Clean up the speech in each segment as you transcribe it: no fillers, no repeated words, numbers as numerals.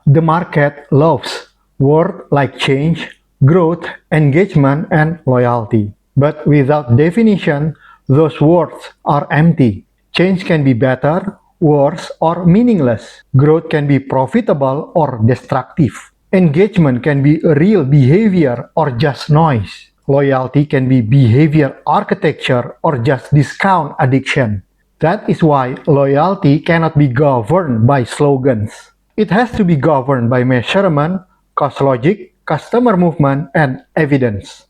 The market loves words like change, growth, engagement, and loyalty. But without definition, those words are empty. Change can be better, worse, or meaningless. Growth can be profitable or destructive. Engagement can be a real behavior or just noise. Loyalty can be behavior architecture or just discount addiction. That is why loyalty cannot be governed by slogans. It has to be governed by measurement, cost logic, customer movement, and evidence.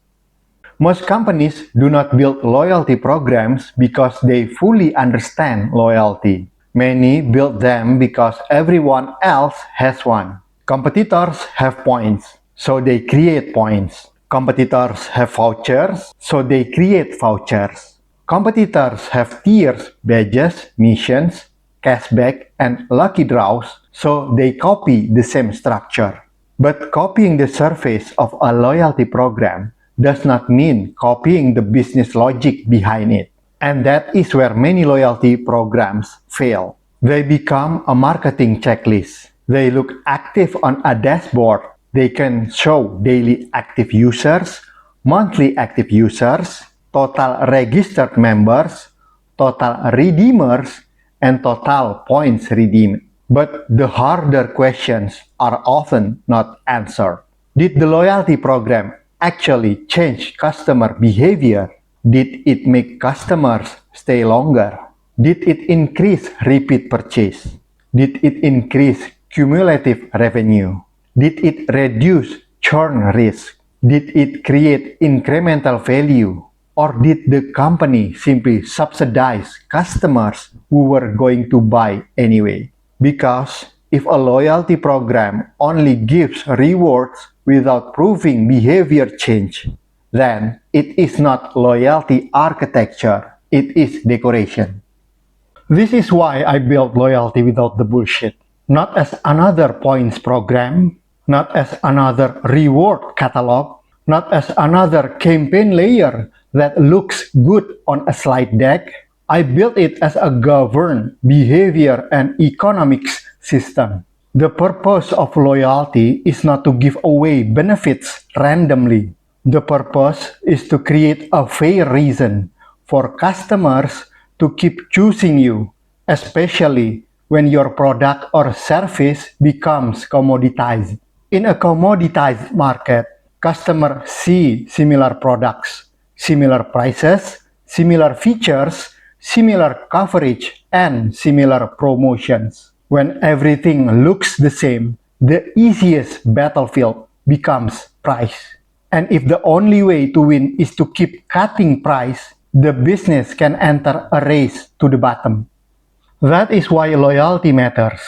Most companies do not build loyalty programs because they fully understand loyalty. Many build them because everyone else has one. Competitors have points, so they create points. Competitors have vouchers, so they create vouchers. Competitors have tiers, badges, missions, cashback, and lucky draws, so they copy the same structure. But copying the surface of a loyalty program does not mean copying the business logic behind it. And that is where many loyalty programs fail. They become a marketing checklist. They look active on a dashboard. They can show daily active users, monthly active users, total registered members, total redeemers, and total points redeemed. But the harder questions are often not answered. Did the loyalty program actually change customer behavior? Did it make customers stay longer? Did it increase repeat purchase? Did it increase cumulative revenue? Did it reduce churn risk? Did it create incremental value? Or did the company simply subsidize customers who were going to buy anyway? Because if a loyalty program only gives rewards without proving behavior change, then it is not loyalty architecture, it is decoration. This is why I built Loyalty Without the Bullshit. Not as another points program, not as another reward catalog, not as another campaign layer that looks good on a slide deck. I built it as a governed behavior and economics system. The purpose of loyalty is not to give away benefits randomly. The purpose is to create a fair reason for customers to keep choosing you, especially when your product or service becomes commoditized. In a commoditized market, customers see similar products, similar prices, similar features, similar coverage, and similar promotions. When everything looks the same, the easiest battlefield becomes price. And if the only way to win is to keep cutting price, the business can enter a race to the bottom. That is why loyalty matters,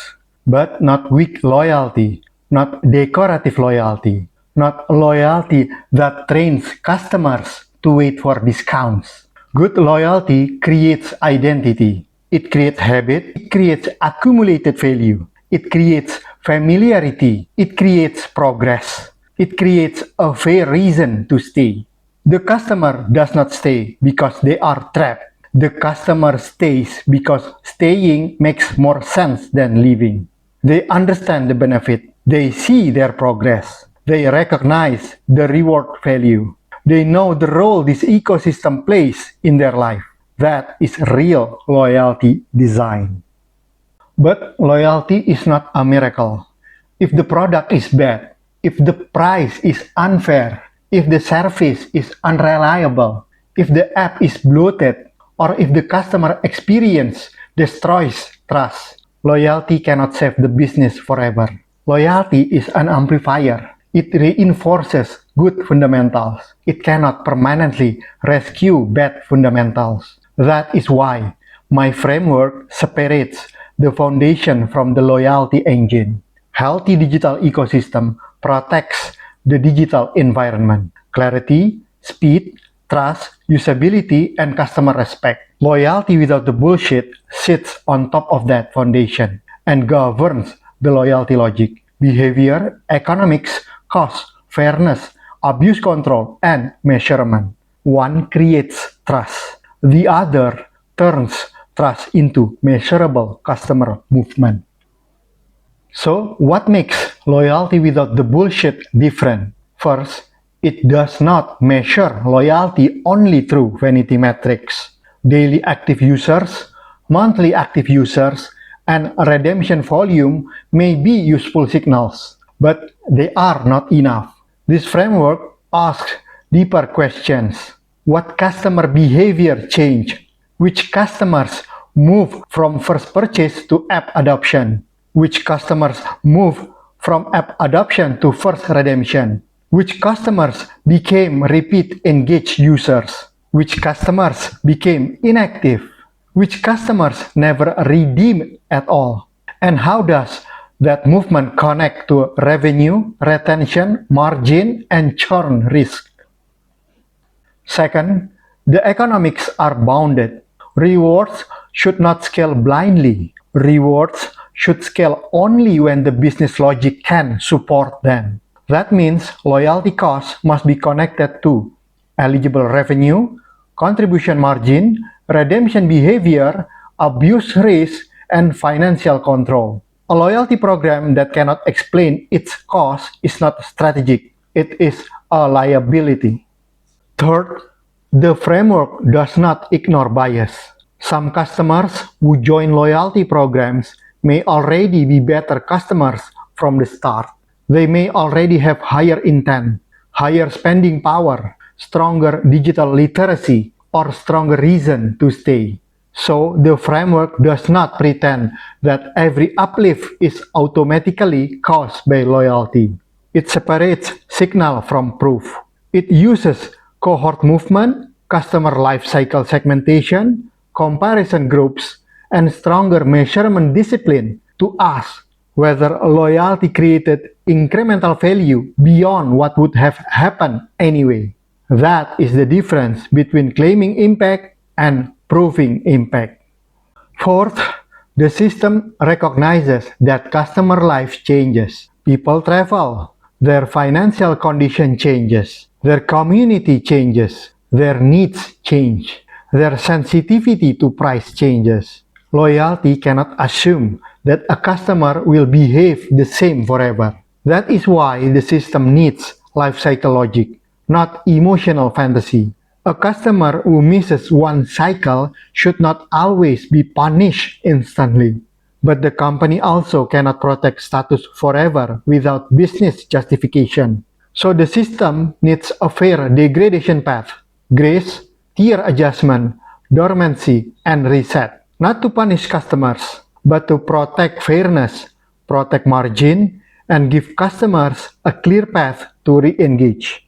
but not weak loyalty, not decorative loyalty, not loyalty that trains customers to wait for discounts. Good loyalty creates identity. It creates habit. It creates accumulated value. It creates familiarity. It creates progress. It creates a fair reason to stay. The customer does not stay because they are trapped. The customer stays because staying makes more sense than leaving. They understand the benefit. They see their progress. They recognize the reward value. They know the role this ecosystem plays in their life. That is real loyalty design. But loyalty is not a miracle. If the product is bad, if the price is unfair, if the service is unreliable, if the app is bloated, or if the customer experience destroys trust, loyalty cannot save the business forever. Loyalty is an amplifier. It reinforces good fundamentals. It cannot permanently rescue bad fundamentals. That is why my framework separates the foundation from the loyalty engine. Healthy digital ecosystem protects the digital environment. Clarity, speed, trust, usability, and customer respect. Loyalty without the bullshit sits on top of that foundation and governs the loyalty logic, behavior, economics, cost, fairness, abuse control, and measurement. One creates trust. The other turns trust into measurable customer movement. So, what makes loyalty without the bullshit different? First, it does not measure loyalty only through vanity metrics. Daily active users, monthly active users, and redemption volume may be useful signals, but they are not enough. This framework asks deeper questions. What customer behavior changed? Which customers move from first purchase to app adoption? Which customers move from app adoption to first redemption? Which customers became repeat engaged users? Which customers became inactive? Which customers never redeem at all? And how does that movement connect to revenue, retention, margin, and churn risk? Second, the economics are bounded. Rewards should not scale blindly. Rewards should scale only when the business logic can support them. That means loyalty costs must be connected to eligible revenue, contribution margin, redemption behavior, abuse risk, and financial control. A loyalty program that cannot explain its cost is not strategic, it is a liability. Third, the framework does not ignore bias. Some customers who join loyalty programs may already be better customers from the start. They may already have higher intent, higher spending power, stronger digital literacy, or stronger reason to stay. So the framework does not pretend that every uplift is automatically caused by loyalty. It separates signal from proof. It uses cohort movement, customer lifecycle segmentation, comparison groups, and stronger measurement discipline to ask whether loyalty created incremental value beyond what would have happened anyway. That is the difference between claiming impact and proving impact. Fourth, the system recognizes that customer life changes. People travel, their financial condition changes, their community changes, their needs change, their sensitivity to price changes. Loyalty cannot assume that a customer will behave the same forever. That is why the system needs lifecycle logic, not emotional fantasy. A customer who misses one cycle should not always be punished instantly. But the company also cannot protect status forever without business justification. So the system needs a fair degradation path, grace, tier adjustment, dormancy, and reset. Not to punish customers, but to protect fairness, protect margin, and give customers a clear path to re-engage.